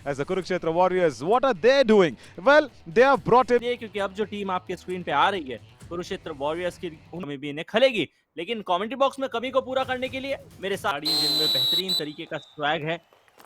as the Kurukshetra Warriors. What are they doing? Well, they have brought in. क्योंकि अब जो team आपके screen पे आ रही है कुरुक्षेत्र वॉरियर्स की उनमें भी इन्हें खलेगी, लेकिन कमेंट्री बॉक्स में कमी को पूरा करने के लिए मेरे साथ जिनमें बेहतरीन तरीके का स्वैग है,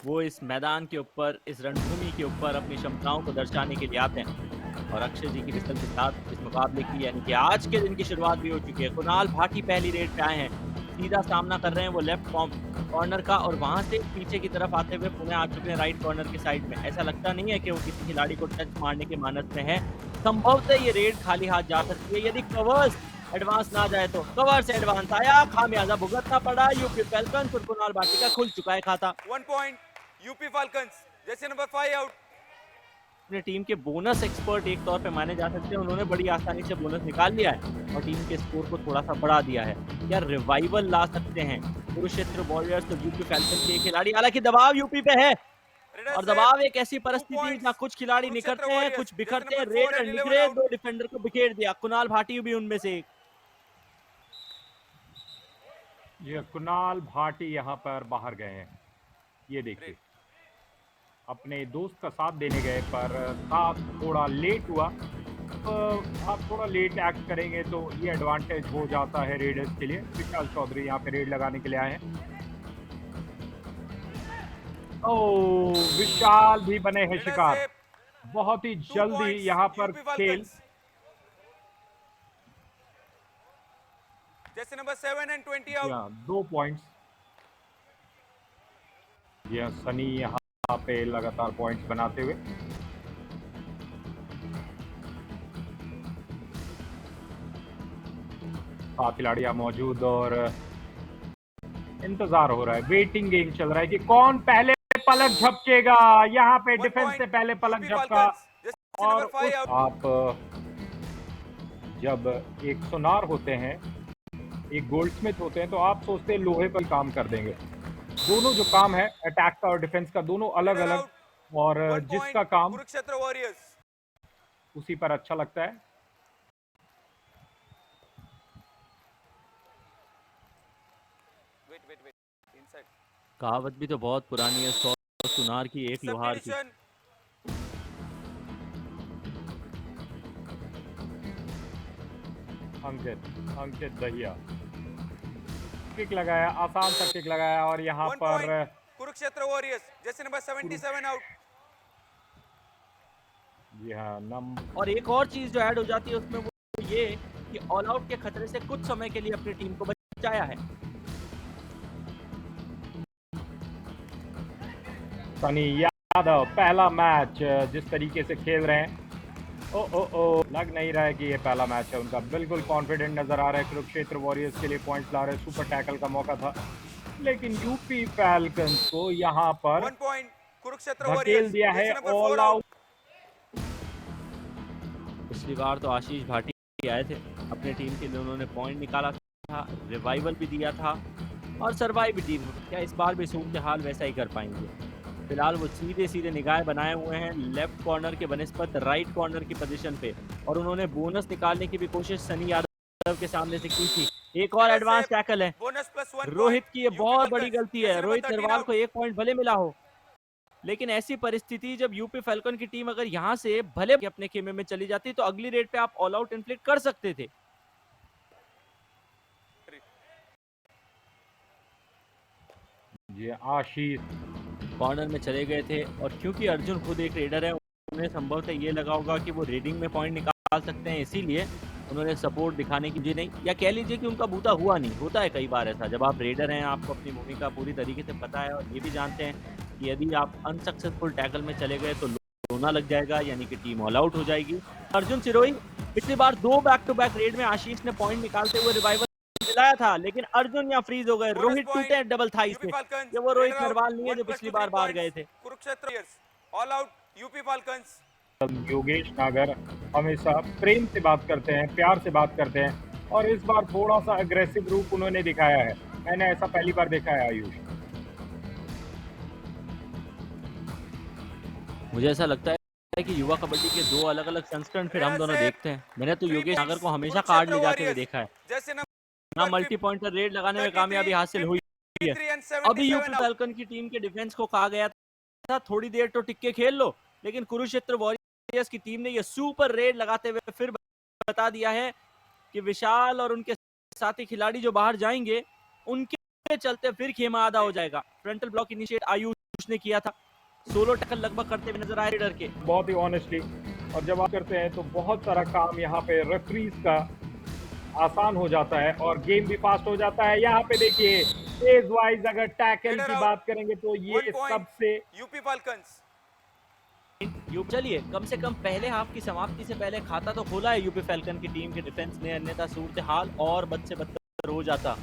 वो इस मैदान के ऊपर, इस रणभूमि के ऊपर अपनी क्षमताओं को दर्शाने के लिए आते हैं। और अक्षय जी की रिसल के साथ इस मुकाबले की यानी कि आज के दिन की शुरुआत भी हो चुकी है। कुणाल भाटी पहली रेड पे आए हैं, सीधा सामना कर रहे हैं वो लेफ्ट कॉर्नर का, और वहां से पीछे की तरफ आते हुए पुणे आ चुके हैं राइट कॉर्नर के साइड में। ऐसा लगता नहीं है कि वो किसी खिलाड़ी को टच मारने के मानस में है। संभवतः ये रेड खाली हाथ जा सकती है यदि कवर्स एडवांस ना जाए तो। कवर से एडवांस आया, खामियाजा भुगतना पड़ा यूपी फैल्कन्स और कुणाल भाटी का खुल चुका है खाता। 1 पॉइंट यूपी फाल्कन्स, जैसे नंबर 5 आउट। अपने टीम के बोनस एक्सपर्ट एक तौर पे माने जा सकते हैं, उन्होंने बड़ी आसानी से बोनस निकाल लिया है और टीम के स्कोर को थोड़ा सा बढ़ा दिया है। क्या रिवाइवल ला सकते हैं कुरुक्षेत्र वॉरियर्स और यूपी फैल्कन के खिलाड़ी? हालांकि दबाव यूपी पे है और दबाव एक ऐसी परिस्थिति जहां कुछ खिलाड़ी निकलते हैं, कुछ बिखरते हैं। रेडर निकले, दो डिफेंडर को बिखेर दिया, कुणाल भाटी भी उनमें से एक। ये कुणाल भाटी यहाँ पर बाहर गए हैं, ये देखिए अपने दोस्त का साथ देने गए पर साथ थोड़ा लेट हुआ। आप थोड़ा लेट एक्ट करेंगे तो ये एडवांटेज हो जाता है रेडर्स के लिए। विशाल चौधरी यहाँ पे रेड लगाने के लिए आए हैं। ओह, विशाल भी बने हैं शिकार। बहुत ही जल्दी यहाँ पर खेल। जैसे नंबर 7 एंड 20 आउट। 2 पॉइंट्स। यह सनी यहाँ पे लगातार पॉइंट्स बनाते हुए। खिलाड़ी यहाँ मौजूद और इंतजार हो रहा है, वेटिंग गेम चल रहा है कि कौन पहले पलक झपकेगा। यहाँ पे डिफेंस से पहले पलक झपका। और आप जब एक सुनार होते हैं, एक गोल्डस्मिथ होते हैं, तो आप सोचते हैं लोहे पर काम कर देंगे। दोनों जो काम है अटैक का और डिफेंस का, दोनों अलग अलग, और जिसका काम कुरुक्षेत्र वॉरियर्स उसी पर अच्छा लगता है। Wait inside. कहावत भी तो बहुत पुरानी है, 100 सुनार की एक लोहार की। अंकित दहिया किक लगाया, आसान सा किक लगाया, और यहाँ पर कुरुक्षेत्र वॉरियर्स, जैसे नंबर 77 आउट। जी हाँ, और एक और चीज जो ऐड हो जाती है उसमें वो ये कि ऑल आउट के खतरे से कुछ समय के लिए अपनी टीम को बचाया है। सनी यादव पहला मैच जिस तरीके से खेल रहे हैं, ओ लग नहीं रहा है कि ये पहला मैच है उनका। बिल्कुल कॉन्फिडेंट नजर आ रहा है। कुरुक्षेत्र वॉरियर्स के लिए पॉइंट्स ला रहे हैं। सुपर टैकल का मौका था, लेकिन यूपी फैल्कन्स को यहाँ पर 1 पॉइंट कुरुक्षेत्र धकेल वॉरियर्स दिया है ऑल आउट। पिछली बार तो आशीष भाटी आए थे, अपने टीम के लिए उन्होंने पॉइंट निकाला था, रिवाइवल भी दिया था और सर्वाइव भी दी। क्या इस बार भी सूरत हाल वैसा ही कर पाएंगे? फिलहाल वो सीधे निगाहें बनाए हुए हैं लेफ्ट कॉर्नर के बनस्पत राइट कॉर्नर की पोजीशन पे, और उन्होंने बोनस निकालने की भी कोशिश सनी यादव के सामने से की थी। एक और एडवांस टैकल है रोहित की, ये बहुत बड़ी गलती है। रोहित नरवाल को 1 पॉइंट भले मिला हो, लेकिन ऐसी परिस्थिति जब यूपी फैल्कन की टीम अगर यहां से भले अपने खेमे में चली जाती तो अगली रेड पे आप ऑल आउट इन्फ्लिक्ट कर सकते थे। ये आशीष कॉर्नर में चले गए थे, और क्योंकि अर्जुन खुद एक रेडर है, उन्हें संभवतः ये लगा होगा कि वो रेडिंग में पॉइंट निकाल सकते हैं, इसीलिए उन्होंने सपोर्ट दिखाने की नहीं, या कह लीजिए कि उनका बूता हुआ नहीं। होता है कई बार ऐसा, जब आप रेडर हैं, आपको अपनी भूमिका पूरी तरीके से पता है और ये भी जानते हैं कि यदि आप अनसक्सेसफुल टैकल में चले गए तो रोना लग जाएगा, यानी कि टीम ऑल आउट हो जाएगी। अर्जुन सिरोही पिछली बार 2 बैक टू बैक रेड में आशीष ने पॉइंट निकालते हुए रिवाइवल दिलाया था, लेकिन अर्जुन यहाँ फ्रीज हो गए। रोहित टूटे डबल थाई से, ये वो रोहित नरवाल नहीं है जो पिछली बार बाहर गए थे। Kurukshetra all out UP falcons. Yogesh नागर हमेशा प्रेम से बात करते हैं, प्यार से बात करते हैं, और इस बार थोड़ा सा अग्रेसिव रूप उन्होंने दिखाया है। मैंने ऐसा पहली बार देखा है आयुष। मुझे ऐसा लगता है कि युवा कबड्डी के 2 अलग अलग संस्करण फिर हम दोनों देखते हैं। मैंने तो योगेश नागर को हमेशा कार्ड ले जाते हुए देखा है, ना मल्टी पॉइंटर रेड लगाने में कामयाबी हासिल हुई है। अभी यूपी फैल्कन की टीम के डिफेंस को कहा गया था थोड़ी देर तो टिक के खेल लो, लेकिन कुरुक्षेत्र वॉरियर्स की टीम ने ये सुपर रेड लगाते हुए फिर बता दिया है कि विशाल और उनके साथी खिलाड़ी जो बाहर जाएंगे उनके चलते फिर खेमा आधा हो जाएगा। फ्रंटल ब्लॉक इनिशिएट आयुष ने किया था, सोलो टैकल लगभग करते हुए नजर आए रेडर के। बहुत ही ऑनेस्टली, और जब आप करते हैं तो बहुत सारा काम यहाँ पे रेफरीज का आसान हो जाता है और गेम भी फास्ट हो जाता है। यहाँ पे देखिए फेज वाइज अगर टैकल की बात करेंगे तो ये 1 point सबसे यूपी फाल्कन्स। चलिए कम से कम पहले हाफ की समाप्ति से पहले खाता तो खोला है यूपी फैल्कन की टीम के डिफेंस ने, अन्यथा सूरत हाल और बद से बदतर हो जाता।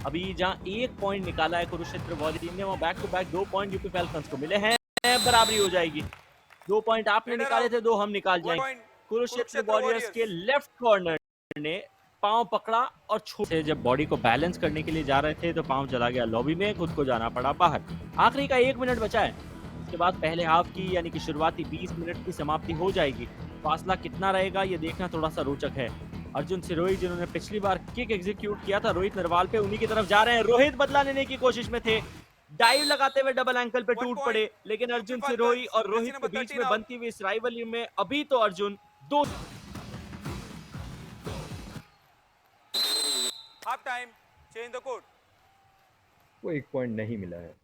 अभी जहां 1 पॉइंट निकाला है कुरुक्षेत्र वॉरियर टीम ने, वहां back to back 2 point UP Falcons को मिले हैं, बराबरी हो जाएगी। 2 पॉइंट आपने निकाले थे, 2 हम निकाल जाएंगे। कुरुक्षेत्र वॉरियर्स के लेफ्ट कॉर्नर ने पांव पकड़ा और छोटे जब बॉडी को बैलेंस करने के लिए जा रहे थे तो पांव चला गया लॉबी में, खुद को जाना पड़ा बाहर। आखिरी का 1 मिनट बचा है, इसके बाद पहले हाफ की यानी कि शुरुआती 20 मिनट की समाप्ति हो जाएगी। फासला कितना रहेगा ये देखना थोड़ा सा रोचक है। अर्जुन सिरोही जिन्होंने पिछली बार किक एग्जीक्यूट किया था रोहित नरवाल पे, उन्हीं की तरफ जा रहे हैं। रोहित बदला लेने की कोशिश में थे, डाइव लगाते हुए डबल एंकल पे टूट पड़े, लेकिन अर्जुन सिरोही और रोहित के बीच में बनती हुई इस राइवलरी में अभी तो Arjun 2 half time, change the code. को 1 पॉइंट नहीं मिला है।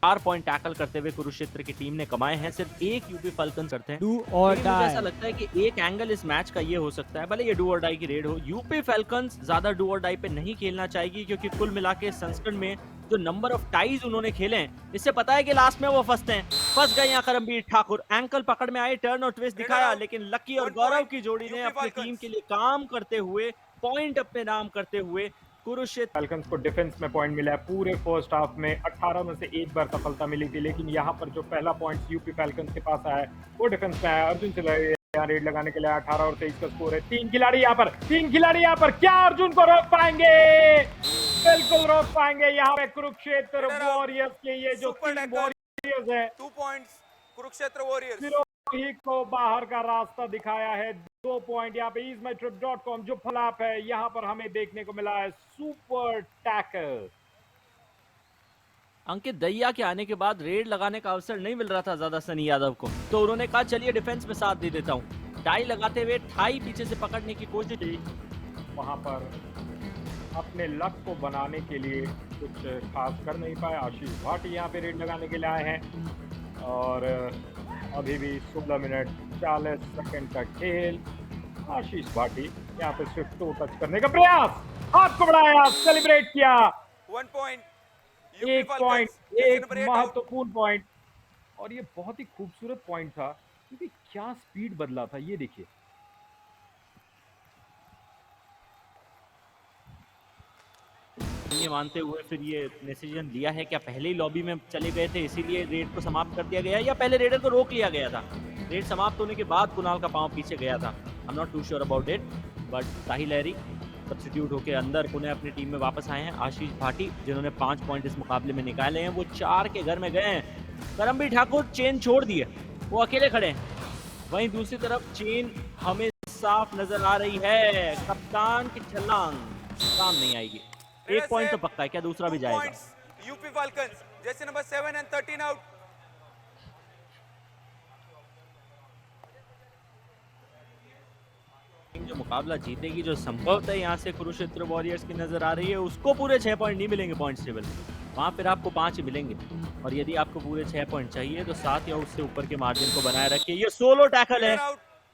4 पॉइंट टैकल करते हुए कुरुक्षेत्र की टीम ने कमाए हैं, सिर्फ 1 यूपी फाल्कन करते हैं। Do or लेकिन मुझे die. ऐसा लगता है कि एक एंगल इस मैच का ये हो सकता है, भले ये डू और डाई की रेड हो, यूपी फाल्कन्स ज्यादा डू और डाई पे नहीं खेलना चाहेगी, क्योंकि कुल मिला के संस्करण में जो नंबर ऑफ टाइज उन्होंने खेले हैं, इससे पता है कि लास्ट में वो फंस गए यहाँ करमबीर ठाकुर। एंकल पकड़ में आए, टर्न और ट्विस्ट दिखाया, लेकिन लकी और गौरव की जोड़ी ने अपनी टीम के लिए काम करते हुए, पॉइंट अपने नाम करते हुए कुरुक्षेत्र फाल्कन्स को डिफेंस में पॉइंट मिला है। पूरे फर्स्ट हाफ में 18 में से 1 बार सफलता मिली थी, लेकिन यहाँ पर जो पहला पॉइंट यूपी फाल्कन्स के पास आया है वो डिफेंस में आया। अर्जुन सिरोही यहाँ रेड लगाने के लिए 18 और 23 का स्कोर है। 3 खिलाड़ी यहाँ पर क्या अर्जुन को रोक पाएंगे? बिल्कुल रोक पाएंगे। यहाँ पे कुरुक्षेत्र वॉरियर्स के ये जो 3 वॉरियर्स है, 2 पॉइंट्स कुरुक्षेत्र वॉरियर्स। सिरोही को बाहर का रास्ता दिखाया है। 2 पॉइंट यहाँ पे ismytrip.com जो फलाप है, यहाँ पर हमें देखने को मिला है सुपर टैकल। अंकित दहिया के आने के बाद रेड लगाने का अवसर नहीं मिल रहा था ज्यादा सनी यादव को, तो उन्होंने कहा चलिए डिफेंस में साथ दे देता हूँ। टाई लगाते हुए ठाई पीछे से पकड़ने की कोशिश की, वहां पर अपने लक को बनाने के लिए कुछ खास कर नहीं पाए। आशीष भाटी यहाँ पे रेड लगाने के लिए आए हैं और अभी भी 16 मिनट 40 सेकंड का खेल। आशीष भाटी यहाँ पे स्विफ्ट टो टच करने का प्रयास, हाथ को बढ़ाया, सेलिब्रेट किया। 1 पॉइंट, 1 पॉइंट, एक महत्वपूर्ण पॉइंट, और ये बहुत ही खूबसूरत पॉइंट था क्योंकि क्या स्पीड बदला था ये देखिए। ये मानते हुए फिर ये डिसीजन लिया है, क्या पहले ही लॉबी में चले गए थे इसीलिए रेड को समाप्त कर दिया गया, या पहले रेडर को रोक लिया गया था? रेड समाप्त होने के बाद कुणाल का पांव पीछे गया था। I am not too sure about it, but Sahil Lahiri substitute होकर अंदर पुनः अपनी टीम में वापस आए हैं। आशीष भाटी जिन्होंने 5 पॉइंट इस मुकाबले में निकाले हैं, वो 4 के घर में गए हैं। करमबीर ठाकुर चेन छोड़ दिए, वो अकेले खड़े हैं। वहीं दूसरी तरफ चेन हमें साफ नजर आ रही है, कप्तान की छलांग काम नहीं आएगी। 1 पॉइंट तो पक्का है, क्या दूसरा भी जाएगा? यूपी फाल्कन्स, जैसे नंबर 7 and 13 आउट। जो मुकाबला जीतेगी, जो संभवतः यहाँ से कुरुक्षेत्र वॉरियर्स की नजर आ रही है, उसको पूरे 6 पॉइंट नहीं मिलेंगे पॉइंट्स टेबल, वहां फिर आपको 5 ही मिलेंगे। और यदि आपको पूरे 6 पॉइंट चाहिए तो 7 या उससे ऊपर के मार्जिन को बनाए रखिए। ये सोलो टैकल है,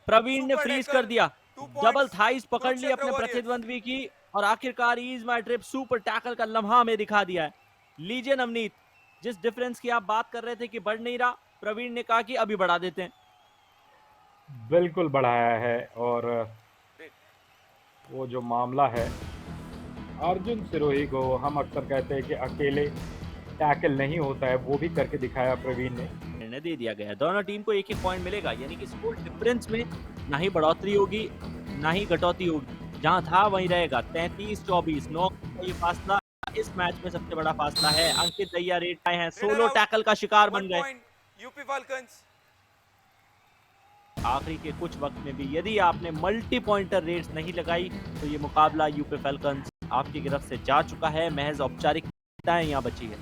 प्रवीण ने फ्रीज कर दिया, डबल थाइस पकड़ ली अपने प्रतिद्वंद्वी की, और आखिरकार is my trip super tackle का लम्हा हमें दिखा दिया है। लीजिए नवनीत, जिस डिफरेंस की आप बात कर रहे थे कि बढ़ नहीं रहा, प्रवीण ने कहा कि अभी बढ़ा देते हैं। बिल्कुल बढ़ाया है, और वो जो मामला है अर्जुन सिरोही को हम अक्सर कहते हैं कि अकेले टैकल नहीं होता है, वो भी करके दिखाया प्रवीण ने। निर्णय दे दिया गया है, दोनों टीम को 1-1 पॉइंट मिलेगा, यानी कि स्कोर डिफरेंस में ना ही बढ़ोतरी होगी ना ही घटौती होगी, जहां था वहीं रहेगा। 33-24 9 का ये फासला इस मैच में सबसे बड़ा फासला है। अंकित दहिया रेड आए हैं, सोलो टैकल का शिकार बन गए। यूपी फाल्कन्स आखिरी के कुछ वक्त में भी यदि आपने मल्टी पॉइंटर रेड्स नहीं लगाई तो ये मुकाबला यूपी फाल्कन्स आपकी गिरफ्त से जा चुका है। महज औपचारिकताएं यहाँ बची है।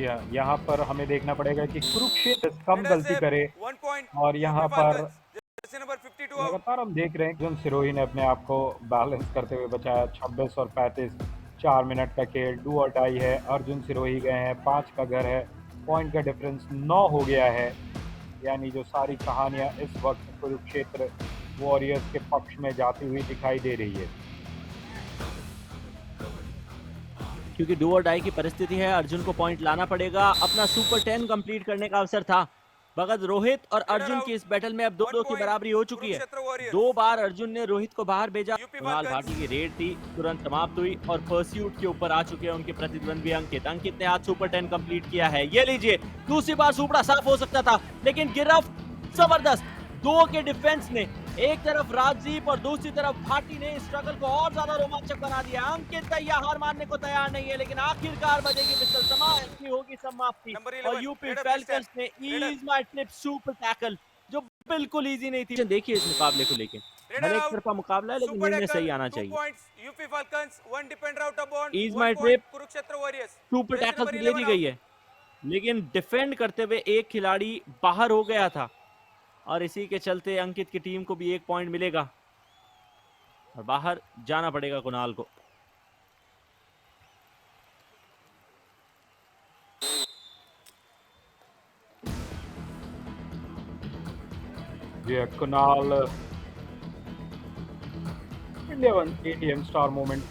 जी हाँ, यहाँ पर हमें देखना पड़ेगा कि कुरुक्षेत्र कम Leaders गलती save, करे 1 point. और UP यहाँ पर Falcons. Jersey number 52 out. लगातार हम देख रहे हैं कि अर्जुन सिरोही ने अपने आप को बैलेंस करते हुए बचाया 26 और 35 4 मिनट का खेल डू और डाई है। अर्जुन सिरोही गए हैं 5 का घर है, पॉइंट का डिफरेंस 9 हो गया है। यानी जो सारी कहानियां इस वक्त कुरुक्षेत्र वॉरियर्स के पक्ष में जाती हुई दिखाई दे रही है। क्योंकि डू और डाई की परिस्थिति है, अर्जुन को पॉइंट लाना पड़ेगा। अपना सुपर 10 कंप्लीट करने का अवसर था। भगत रोहित और अर्जुन की इस बैटल में अब 2-2 की बराबरी हो चुकी है। 2 बार अर्जुन ने रोहित को बाहर भेजा। कुणाल भाटी की रेड थी, तुरंत समाप्त हुई और परस्यूट के ऊपर आ चुके हैं उनके प्रतिद्वंदी अंकित ने आज सुपर 10 कंप्लीट किया है। ये लीजिए, दूसरी बार सुपड़ा साफ हो सकता था, लेकिन गिरफ्त जबरदस्त। 2 के डिफेंस ने, एक तरफ राजदीप और दूसरी तरफ भाटी ने स्ट्रगल को और ज्यादा रोमांचक बना दिया। अंकित तैया हार मानने को तैयार नहीं है, लेकिन आखिरकार बजेगी विसल, समाप्ति होगी समाप्ति। और यूपी फैल्कन्स ने EaseMyTrip super tackle, जो बिल्कुल इजी नहीं थी। देखिए इस मुकाबले को लेके भले एक तरफा मुकाबला है, लेकिन निर्णय सही आना चाहिए। UP Falcons, 1 defender out of bound, ease 1 my point, trip Kurukshetra Warriors. Super Jersey tackle number दे दी 11 गई out. है, लेकिन डिफेंड करते हुए एक खिलाड़ी बाहर हो गया था और इसी के चलते अंकित की टीम को भी 1 पॉइंट मिलेगा और बाहर जाना पड़ेगा कुणाल को। जी कुणाल 11 स्टार मोमेंट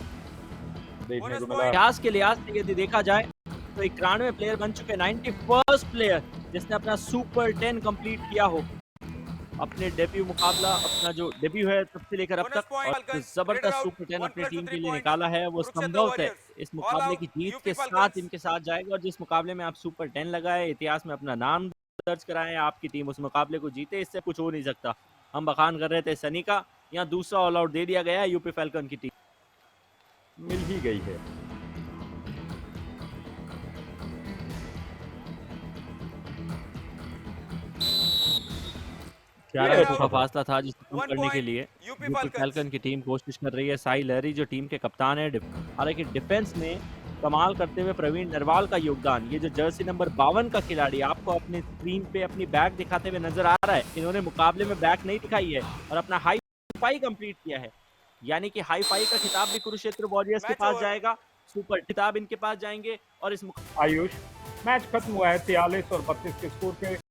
देखने को मिला। इतिहास के लिहाज से यदि देखा जाए तो 91 प्लेयर बन चुके, 91st प्लेयर जिसने अपना सुपर 10 कंप्लीट किया हो। अपने डेब्यू मुकाबला, अपना जो डेब्यू है तब से लेकर अब तक, और जबरदस्त सुपर 10 अपनी टीम के लिए निकाला है, वो संभव है इस मुकाबले की जीत के साथ इनके साथ जाएगा। और जिस मुकाबले में आप सुपर 10 लगाए, इतिहास में अपना नाम दर्ज कराएं, आपकी टीम उस मुकाबले को जीते, इससे कुछ हो नहीं सकता। हम बखान कर रहे थे सनी का, यहाँ दूसरा ऑल आउट दे दिया गया है यूपी फैल्कन की टीम, मिल ही गई है। का फासला था जिसे कम करने के लिए यूपी फैल्कन की टीम कोशिश कर रही है। साई लहरी जो टीम के कप्तान है, हालांकि डिफेंस में कमाल करते हुए प्रवीण नरवाल का योगदान। ये जो जर्सी नंबर 52 का खिलाड़ी आपको अपने स्क्रीन पे अपनी बैक दिखाते हुए नजर आ रहा है, इन्होंने मुकाबले में बैक नहीं दिखाई है और अपना हाई फाई कंप्लीट किया है। यानी कि हाई फाई का खिताब भी कुरुक्षेत्र वॉरियर्स के पास जाएगा, सुपर खिताब इनके पास जाएंगे। और इस आयुष, मैच खत्म हुआ है 43 और 32 के स्कोर पे।